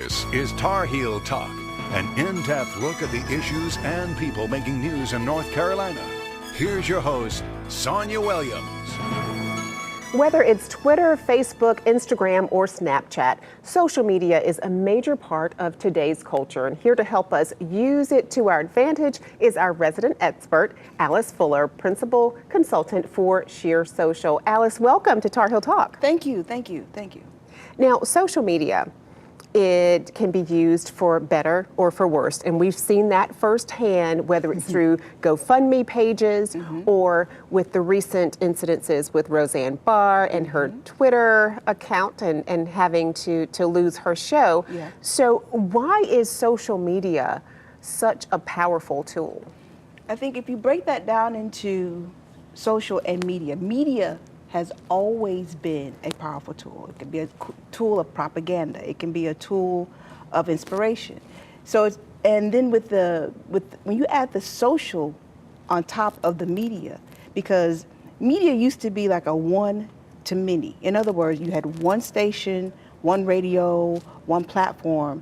This is Tar Heel Talk, an in-depth look at the issues and people making news in North Carolina. Here's your host, Sonia Williams. Whether it's Twitter, Facebook, Instagram, or Snapchat, social media is a major part of today's culture. And here to help us use it to our advantage is our resident expert, Alice Fuller, Principal Consultant for Sheer Social. Alice, welcome to Tar Heel Talk. Thank you, thank you, thank you. Now, social media, it can be used for better or for worse. And we've seen that firsthand, whether it's through GoFundMe pages or with the recent incidences with Roseanne Barr and her Twitter account and having to lose her show. Yeah. So why is social media such a powerful tool? I think if you break that down into social and media has always been a powerful tool. It can be a tool of propaganda. It can be a tool of inspiration. So it's, and then when you add the social on top of the media, because media used to be like a one to many. In other words, you had one station, one radio, one platform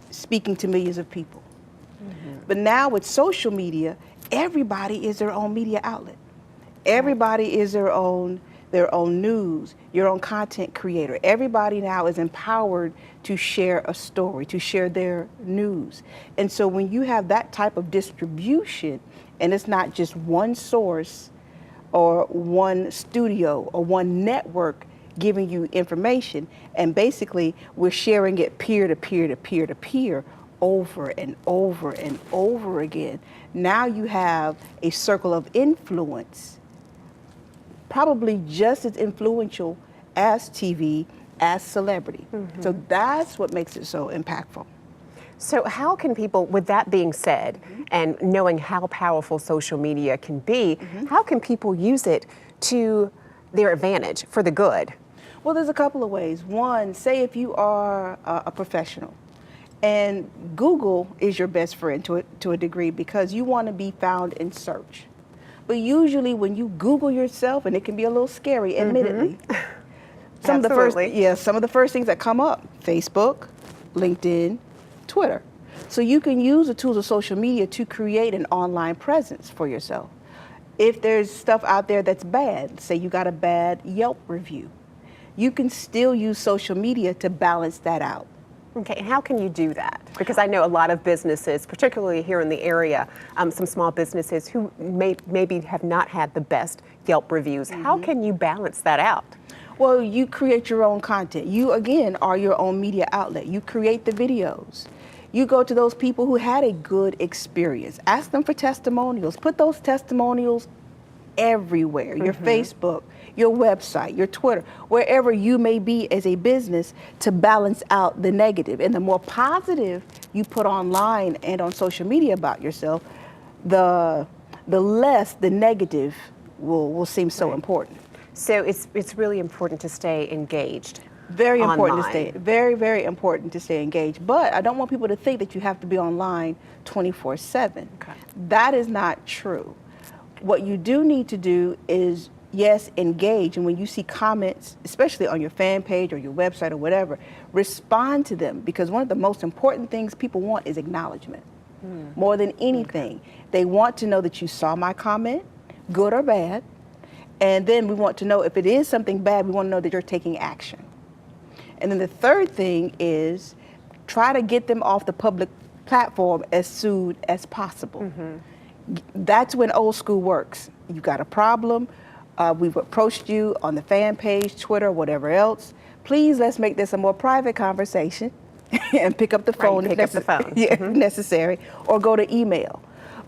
speaking to millions of people. But now with social media, everybody is their own media outlet. Everybody is their own news, your own content creator. Everybody now is empowered to share a story, to share their news. And so when you have that type of distribution, and it's not just one source or one studio or one network giving you information, and basically we're sharing it peer to peer to peer to peer over and over and over again. Now you have a circle of influence, probably just as influential as TV, as celebrity. So that's what makes it so impactful. So how can people, with that being said, and knowing how powerful social media can be, how can people use it to their advantage, for the good? Well, there's a couple of ways. One, say if you are a professional, and Google is your best friend to a degree, because you want to be found in search. But usually when you Google yourself, and it can be a little scary, admittedly, some of the first things that come up, Facebook, LinkedIn, Twitter. So you can use the tools of social media to create an online presence for yourself. If there's stuff out there that's bad, say you got a bad Yelp review, you can still use social media to balance that out. Okay, and how can you do that? Because I know a lot of businesses, particularly here in the area, some small businesses who maybe have not had the best Yelp reviews. How can you balance that out? Well, you create your own content. You, again, are your own media outlet. You create the videos. You go to those people who had a good experience. Ask them for testimonials. Put those testimonials everywhere. Your Facebook, your website, your Twitter, wherever you may be as a business, to balance out the negative. And the more positive you put online and on social media about yourself, the less the negative will seem so important. So it's really important to stay engaged. Very important online. to stay, very, very important to stay engaged. But I don't want people to think that you have to be online 24/7. Okay. That is not true. What you do need to do is, yes, engage. And when you see comments, especially on your fan page or your website or whatever, respond to them. Because one of the most important things people want is acknowledgement. More than anything, they want to know that you saw my comment, good or bad. And then we want to know if it is something bad, we want to know that you're taking action. And then the third thing is try to get them off the public platform as soon as possible. That's when old school works. You got a problem, we've approached you on the fan page, Twitter, whatever else. Please, let's make this a more private conversation and pick up the phone if necessary, or go to email.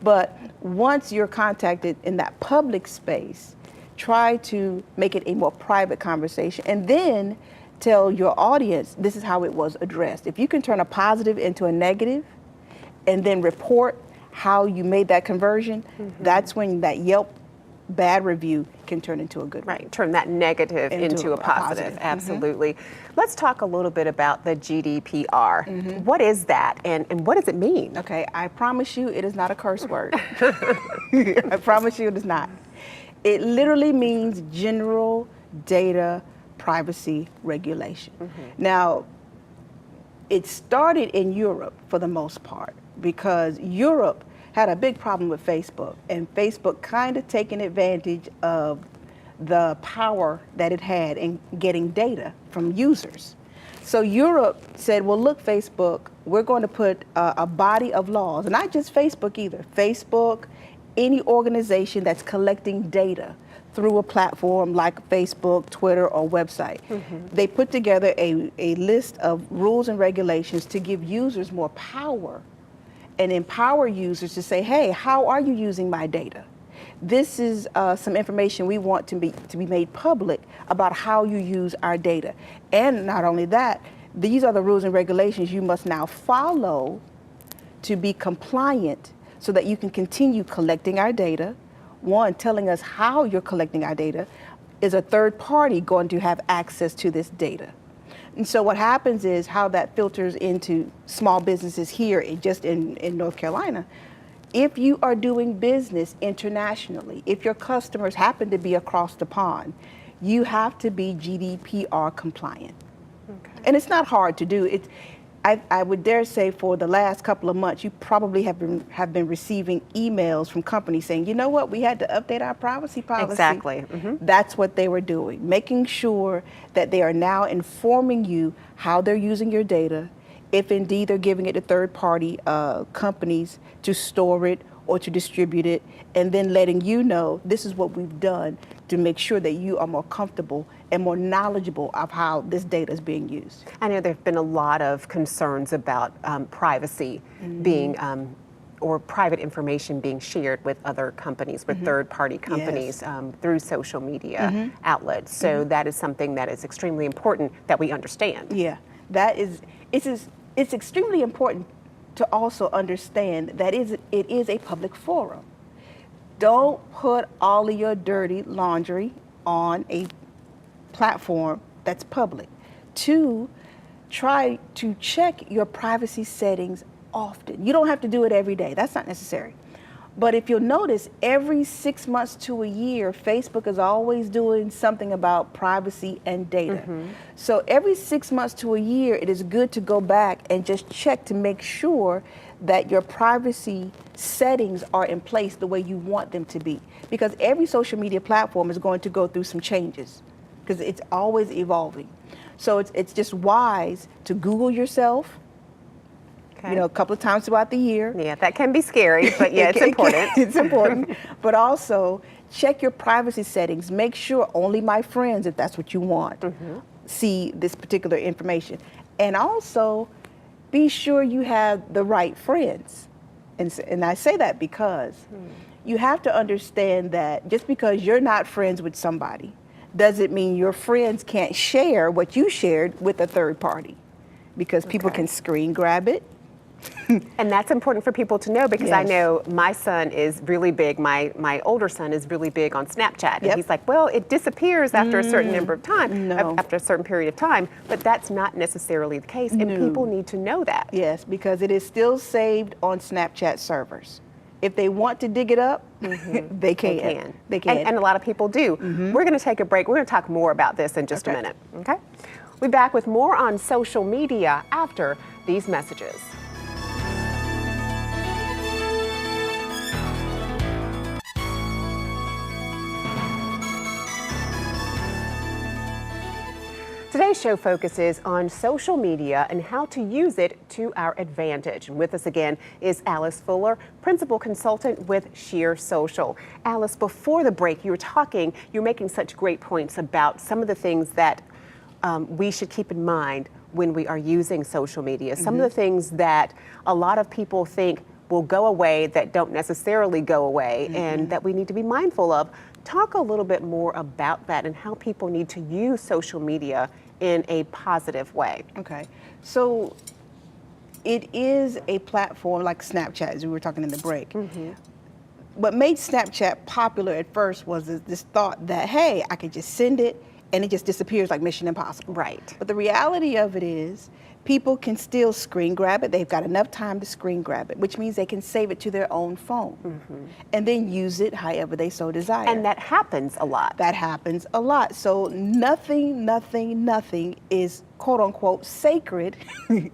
But once you're contacted in that public space, try to make it a more private conversation, and then tell your audience this is how it was addressed. If you can turn a positive into a negative and then report how you made that conversion, that's when that Yelp bad review can turn into a good Right, turn that negative into a positive. Absolutely. Let's talk a little bit about the GDPR. What is that, and what does it mean? Okay, I promise you it is not a curse word. I promise you it is not. It literally means General Data Privacy Regulation. Now, it started in Europe for the most part, because Europe had a big problem with Facebook, and Facebook kind of taking advantage of the power that it had in getting data from users. So Europe said, well, look, Facebook, we're going to put a body of laws, and not just Facebook either. Facebook, any organization that's collecting data through a platform like Facebook, Twitter, or website. They put together a list of rules and regulations to give users more power and empower users to say, hey, how are you using my data? This is some information we want to be made public about how you use our data. And not only that, these are the rules and regulations you must now follow to be compliant so that you can continue collecting our data. One, telling us how you're collecting our data. Is a third party going to have access to this data? And so what happens is how that filters into small businesses here in North Carolina. If you are doing business internationally, if your customers happen to be across the pond, you have to be GDPR compliant. Okay. And it's not hard to do. I would dare say for the last couple of months, you probably have been receiving emails from companies saying, you know what, we had to update our privacy policy. Exactly. That's what they were doing, making sure that they are now informing you how they're using your data, if indeed they're giving it to third-party companies to store it or to distribute it, and then letting you know this is what we've done to make sure that you are more comfortable and more knowledgeable of how this data is being used. I know there have been a lot of concerns about privacy being, or private information being shared with other companies, with third-party companies through social media outlets. So that is something that is extremely important that we understand. Yeah, it's extremely important to also understand that it is a public forum. Don't put all of your dirty laundry on a platform that's public. Two, try to check your privacy settings often. You don't have to do it every day. That's not necessary. But if you'll notice, every 6 months to a year, Facebook is always doing something about privacy and data. So every 6 months to a year, it is good to go back and just check to make sure that your privacy settings are in place the way you want them to be. Because every social media platform is going to go through some changes, because it's always evolving. So it's just wise to Google yourself, you know, a couple of times throughout the year. Yeah, that can be scary, but yeah, it's important. It's important. But also, check your privacy settings. Make sure only my friends, if that's what you want, see this particular information. And also, be sure you have the right friends. And I say that because you have to understand that just because you're not friends with somebody doesn't mean your friends can't share what you shared with a third party, because people can screen grab it. And that's important for people to know, because I know my son is really big, my older son is really big on Snapchat. And he's like, well, it disappears after a certain number of time, after a certain period of time, but that's not necessarily the case, and people need to know that. Yes, because it is still saved on Snapchat servers. If they want to dig it up, they can. They can. And a lot of people do. We're going to take a break. We're going to talk more about this in just a minute. Okay? We'll be back with more on social media after these messages. Today's show focuses on social media and how to use it to our advantage. And with us again is Alice Fuller, Principal Consultant with Sheer Social. Alice, before the break, you were making such great points about some of the things that we should keep in mind when we are using social media. Some of the things that a lot of people think will go away that don't necessarily go away and that we need to be mindful of. Talk a little bit more about that and how people need to use social media in a positive way. Okay, so it is a platform like Snapchat, as we were talking in the break. What made Snapchat popular at first was this thought that, hey, I could just send it and it just disappears like Mission Impossible. Right. But the reality of it is, people can still screen grab it. They've got enough time to screen grab it, which means they can save it to their own phone and then use it however they so desire. And that happens a lot. That happens a lot. So nothing is quote unquote sacred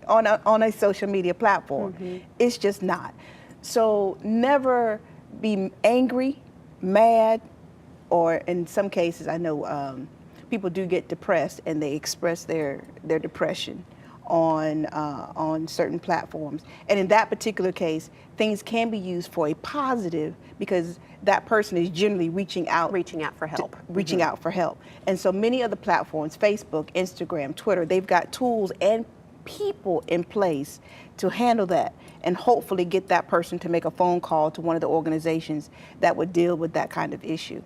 on a social media platform. It's just not. So never be angry, mad, or in some cases, I know people do get depressed and they express their depression on certain platforms. And in that particular case, things can be used for a positive because that person is generally reaching out for help. Reaching out for help. And so many of the platforms, Facebook, Instagram, Twitter, they've got tools and people in place to handle that and hopefully get that person to make a phone call to one of the organizations that would deal with that kind of issue.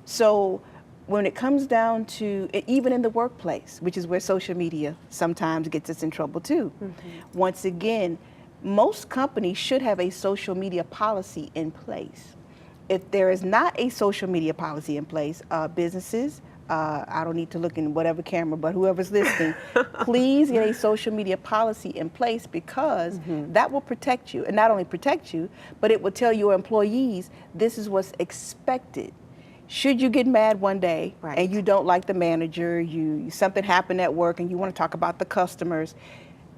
So when it comes down to, even in the workplace, which is where social media sometimes gets us in trouble too, once again, most companies should have a social media policy in place. If there is not a social media policy in place, businesses, I don't need to look in whatever camera, but whoever's listening, please get a social media policy in place because that will protect you. And not only protect you, but it will tell your employees this is what's expected. Should you get mad one day and you don't like the manager, something happened at work and you want to talk about the customers,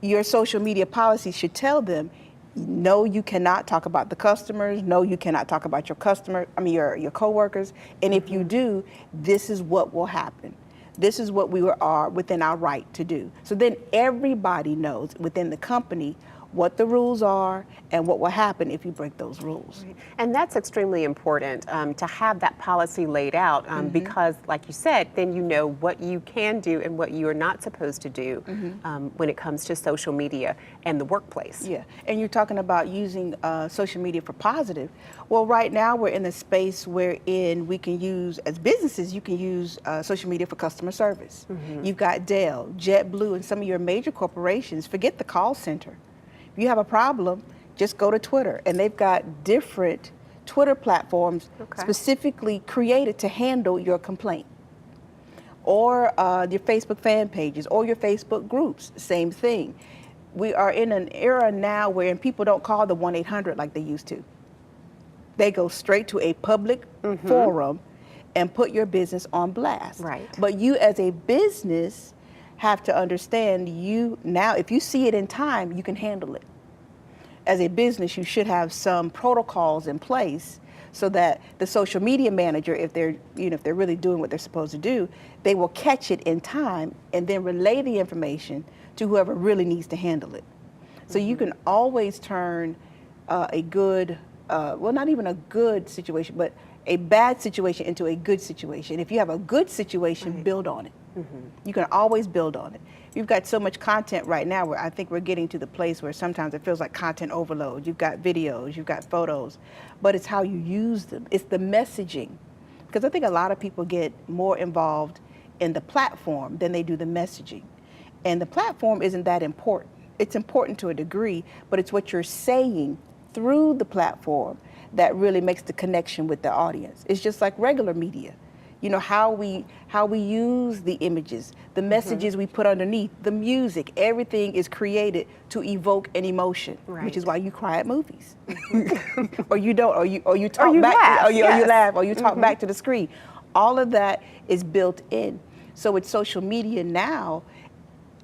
your social media policy should tell them, no, you cannot talk about the customers. No, you cannot talk about your coworkers. And if you do, this is what will happen. This is what we are within our right to do. So then everybody knows within the company what the rules are and what will happen if you break those rules. Right. And that's extremely important to have that policy laid out because, like you said, then you know what you can do and what you are not supposed to do when it comes to social media and the workplace. Yeah, and you're talking about using social media for positive. Well, right now we're in a space wherein we can use, as businesses, you can use social media for customer service. You've got Dell, JetBlue, and some of your major corporations. Forget the call center. If you have a problem, just go to Twitter, and they've got different Twitter platforms specifically created to handle your complaint. Or your Facebook fan pages, or your Facebook groups, same thing. We are in an era now where people don't call the 1-800 like they used to. They go straight to a public forum and put your business on blast. Right. But you as a business have to understand now, if you see it in time, you can handle it. As a business, you should have some protocols in place so that the social media manager, if they're really doing what they're supposed to do, they will catch it in time and then relay the information to whoever really needs to handle it. So you can always turn a good, not even a good situation, but a bad situation into a good situation. If you have a good situation, build on it. You can always build on it. You've got so much content right now where I think we're getting to the place where sometimes it feels like content overload. You've got videos, you've got photos, but it's how you use them. It's the messaging. Because I think a lot of people get more involved in the platform than they do the messaging. And the platform isn't that important. It's important to a degree, but it's what you're saying through the platform that really makes the connection with the audience. It's just like regular media. You know, how we use the images, the messages we put underneath, the music, everything is created to evoke an emotion, which is why you cry at movies. Or you don't, or you talk back, or you laugh, or you talk back to the screen. All of that is built in. So with social media now,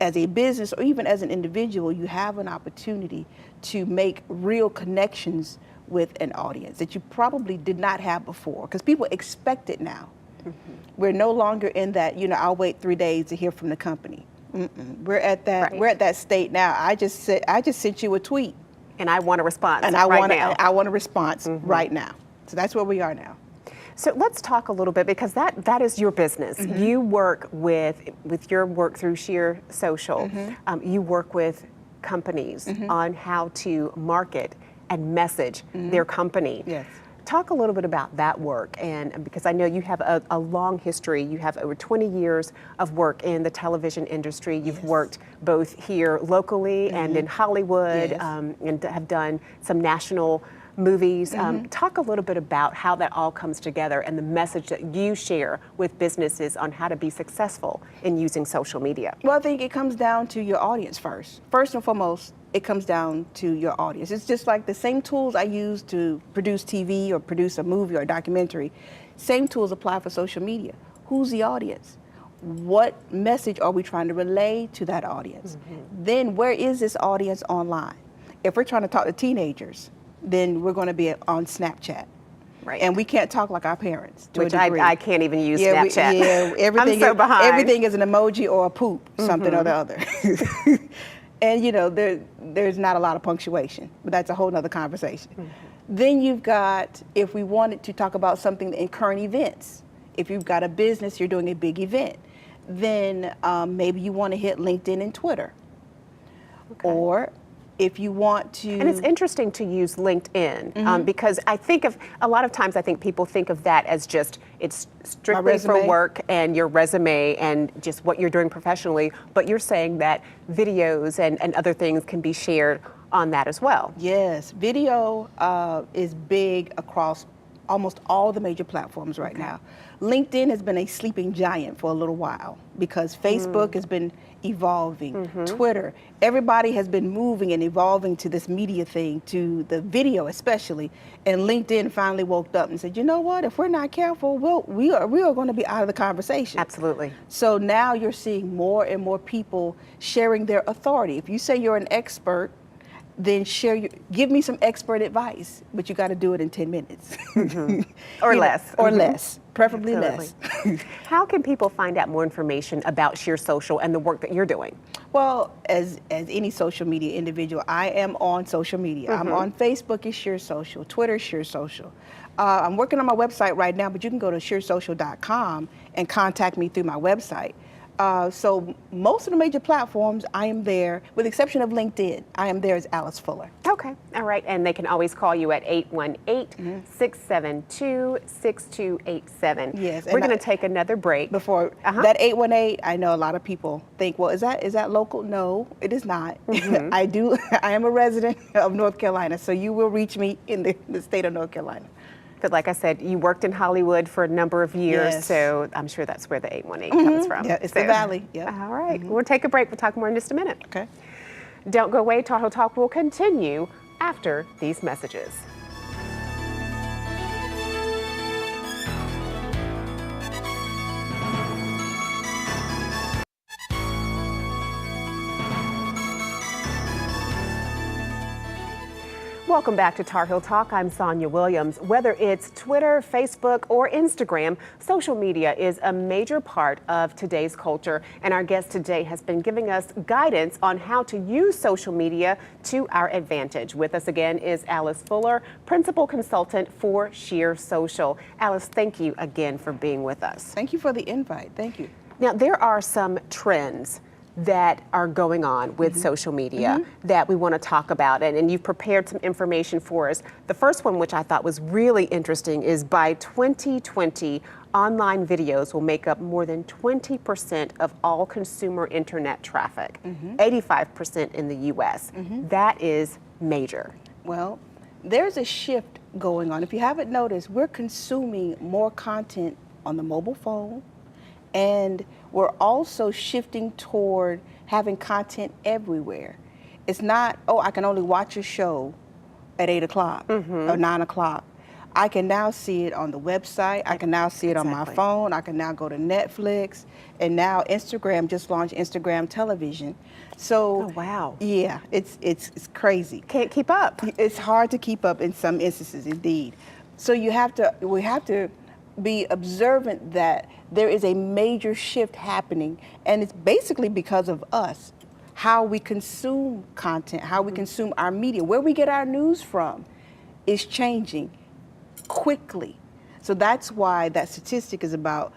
as a business or even as an individual, you have an opportunity to make real connections with an audience that you probably did not have before, because people expect it now. We're no longer in that, I'll wait 3 days to hear from the company. We're at that. We're at that state now. I just sent you a tweet, and I want a response. And I want a response right now. So that's where we are now. So let's talk a little bit, because that is your business. You work with your work through Sheer Social. You work with companies on how to market and message their company. Yes. Talk a little bit about that work, and because I know you have a long history. You have over 20 years of work in the television industry. You've worked both here locally and in Hollywood, and have done some national movies. Talk a little bit about how that all comes together and the message that you share with businesses on how to be successful in using social media. Well, I think it comes down to your audience first. First and foremost, it comes down to your audience. It's just like the same tools I use to produce TV or produce a movie or a documentary, same tools apply for social media. Who's the audience? What message are we trying to relay to that audience? Then where is this audience online? If we're trying to talk to teenagers, then we're going to be on Snapchat. Right. And we can't talk like our parents to Which a degree. I can't even use Yeah, Snapchat. everything I'm so is, behind. Everything is an emoji or a poop, something or the other. And you know, there's not a lot of punctuation, but that's a whole nother conversation. Then you've got, if we wanted to talk about something in current events, if you've got a business, you're doing a big event, then maybe you want to hit LinkedIn and Twitter. Or if you want to... And it's interesting to use LinkedIn because I think of, a lot of times I think people think of that as just, it's strictly for resume. work and your resume and just what you're doing professionally, but you're saying that videos and other things can be shared on that as well. Yes, video is big across almost all the major platforms right now. LinkedIn has been a sleeping giant for a little while because Facebook has been evolving, Twitter, everybody has been moving and evolving to this media thing, to the video especially, and LinkedIn finally woke up and said, you know what, if we're not careful, we are going to be out of the conversation. Absolutely. So now you're seeing more and more people sharing their authority. If you say you're an expert, then give me some expert advice, but you got to do it in 10 minutes. Or less. Or less, preferably Absolutely. less. How can people find out more information about Sheer Social and the work that you're doing? Well, as any social media individual, I am on social media. I'm on Facebook as Sheer Social, Twitter Sheer Social. I'm working on my website right now, but you can go to sheersocial.com and contact me through my website. So most of the major platforms, I am there, with the exception of LinkedIn. I am there as Alice Fuller. Okay, all right, and they can always call you at 818-672-6287. Yes, We're and going to take another break. Before that 818, I know a lot of people think, well, is that local? No, it is not. I am a resident of North Carolina, so you will reach me in the state of North Carolina. But like I said, you worked in Hollywood for a number of years, Yes. so I'm sure that's where the 818 comes from. Yeah, it's the Valley. Yeah. All right, we'll take a break. We'll talk more in just a minute. Okay. Don't go away. Tar Heel Talk will continue after these messages. Welcome back to Tar Heel Talk. I'm Sonia Williams. Whether it's Twitter, Facebook, or Instagram, social media is a major part of today's culture. And our guest today has been giving us guidance on how to use social media to our advantage. With us again is Alice Fuller, Principal Consultant for Sheer Social. Alice, thank you again for being with us. Thank you for the invite. Thank you. Now, there are some trends that are going on with social media that we want to talk about, and you've prepared some information for us. The first one, which I thought was really interesting, is by 2020, online videos will make up more than 20% of all consumer internet traffic, 85% in the US. That is major. Well, there's a shift going on. If you haven't noticed, we're consuming more content on the mobile phone, and we're also shifting toward having content everywhere. It's not, oh, I can only watch a show at 8 o'clock or 9 o'clock. I can now see it on the website. I can now see it on my phone. I can now go to Netflix. And now Instagram just launched Instagram television. So, Oh, wow. yeah, it's crazy. Can't keep up. It's hard to keep up in some instances, indeed. So we have to be observant that there is a major shift happening, and it's basically because of us, how we consume content, how we consume our media, where we get our news from is changing quickly. So that's why that statistic is about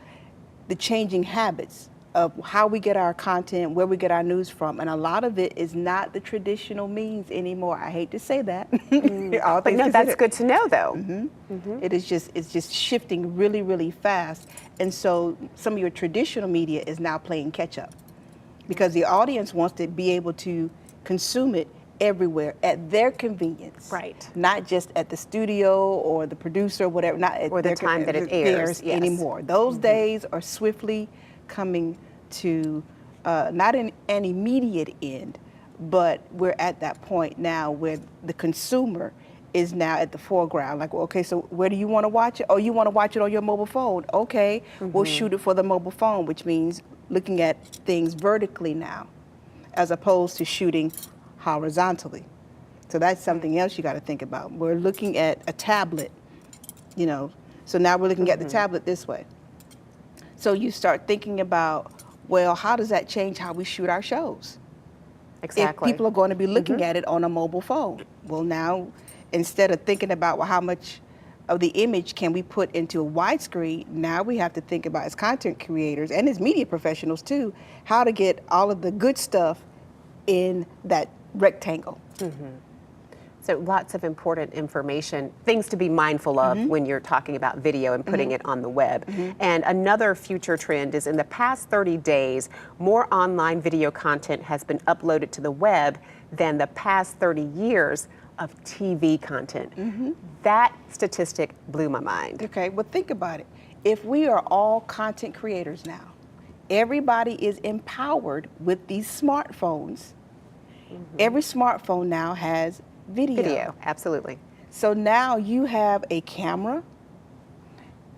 the changing habits of how we get our content, where we get our news from, and a lot of it is not the traditional means anymore. I hate to say that. All But things no, that's considered. good to know, though. It's just shifting really, really fast. And so some of your traditional media is now playing catch up because the audience wants to be able to consume it everywhere at their convenience. Right. Not just at the studio or the producer, whatever, not at Or the their time that it airs, yes. anymore. Those days are swiftly coming to not an immediate end, but we're at that point now where the consumer is now at the foreground. Like, well, okay, so where do you want to watch it? Oh, you want to watch it on your mobile phone? Okay, we'll shoot it for the mobile phone, which means looking at things vertically now, as opposed to shooting horizontally. So that's something else you got to think about. We're looking at a tablet, you know, so now we're looking at the tablet this way. So you start thinking about, well, how does that change how we shoot our shows? Exactly. If people are going to be looking at it on a mobile phone, well, now instead of thinking about, well, how much of the image can we put into a widescreen, now we have to think about, as content creators and as media professionals too, how to get all of the good stuff in that rectangle. So lots of important information, things to be mindful of when you're talking about video and putting it on the web. And another future trend is in the past 30 days, more online video content has been uploaded to the web than the past 30 years of TV content. That statistic blew my mind. Okay, well, think about it. If we are all content creators now, everybody is empowered with these smartphones. Every smartphone now has Video, absolutely. So now you have a camera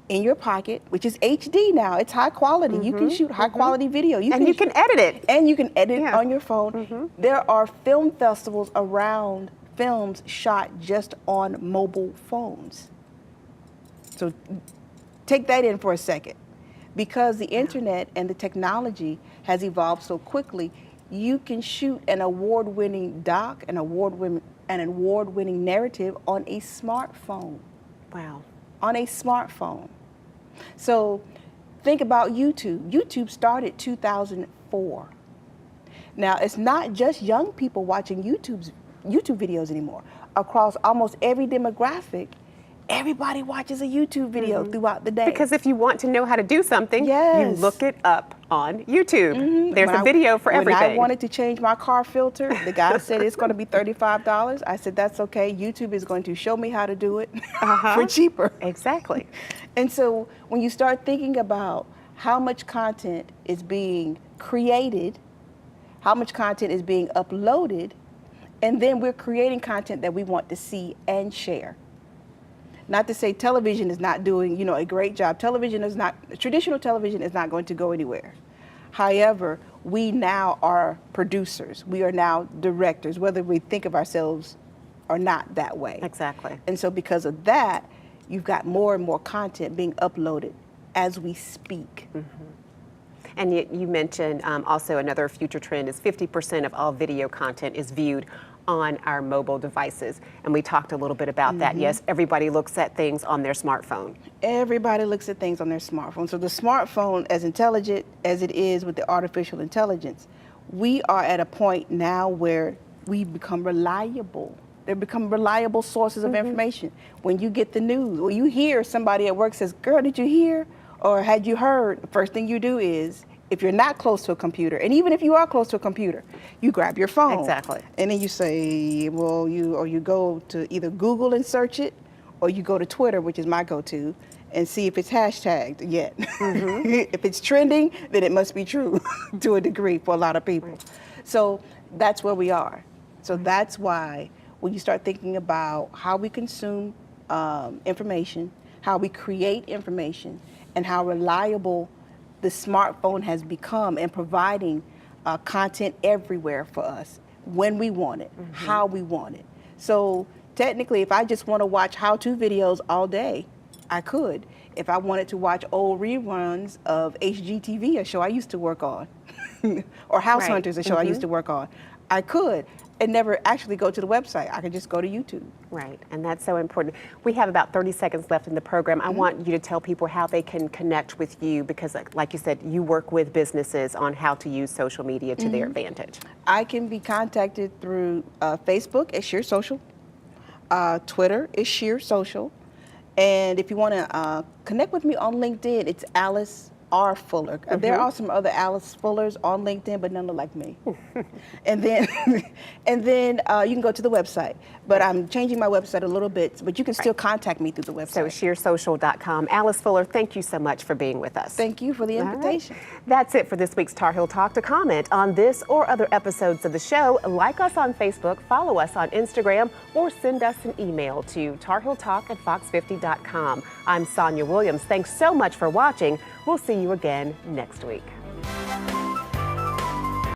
in your pocket, which is HD now. It's high quality. You can shoot high quality video. You can edit it. And you can edit Yeah. on your phone. There are film festivals around films shot just on mobile phones. So take that in for a second. Because the internet and the technology has evolved so quickly, you can shoot an award-winning doc, an award-winning narrative on a smartphone. Wow. On a smartphone. So think about YouTube. YouTube started 2004. Now, it's not just young people watching YouTube videos anymore. Across almost every demographic, everybody watches a YouTube video throughout the day. Because if you want to know how to do something, you look it up on YouTube. There's a video for everything. When I wanted to change my car filter, the guy said it's going to be $35. I said, that's okay. YouTube is going to show me how to do it for cheaper. Exactly. And so when you start thinking about how much content is being created, how much content is being uploaded, and then we're creating content that we want to see and share. Not to say television is not doing, a great job. Traditional television is not going to go anywhere. However, we now are producers. We are now directors, whether we think of ourselves or not that way. Exactly. And so because of that, you've got more and more content being uploaded as we speak. And you mentioned also another future trend is 50% of all video content is viewed on our mobile devices. And we talked a little bit about that. Yes, everybody looks at things on their smartphone. Everybody looks at things on their smartphone. So the smartphone, as intelligent as it is with the artificial intelligence, we are at a point now where we become reliable. They become reliable sources of information. When you get the news, or you hear somebody at work says, girl, did you hear? Or had you heard? The first thing you do is, if you're not close to a computer, and even if you are close to a computer, you grab your phone. Exactly. And then you say, well, you go to either Google and search it, or you go to Twitter, which is my go-to, and see if it's hashtagged yet. If it's trending, then it must be true to a degree for a lot of people. Right. So that's where we are. So that's why when you start thinking about how we consume information, how we create information, and how reliable the smartphone has become in providing content everywhere for us, when we want it, how we want it. So technically, if I just want to watch how-to videos all day, I could. If I wanted to watch old reruns of HGTV, a show I used to work on, or House Hunters, a show I used to work on, I could. And never actually go to the website. I could just go to YouTube. Right, and that's so important. We have about 30 seconds left in the program. I want you to tell people how they can connect with you because, like you said, you work with businesses on how to use social media to their advantage. I can be contacted through Facebook at Sheer Social. Twitter is Sheer Social. And if you want to connect with me on LinkedIn, it's Alice R. Fuller. There are some other Alice Fullers on LinkedIn, but none look like me. and then you can go to the website. But I'm changing my website a little bit, but you can still contact me through the website. So sheersocial.com. Alice Fuller, thank you so much for being with us. Thank you for the invitation. Right. That's it for this week's Tar Heel Talk. To comment on this or other episodes of the show, like us on Facebook, follow us on Instagram, or send us an email to tarheeltalk@fox50.com. I'm Sonia Williams. Thanks so much for watching. We'll see you again next week.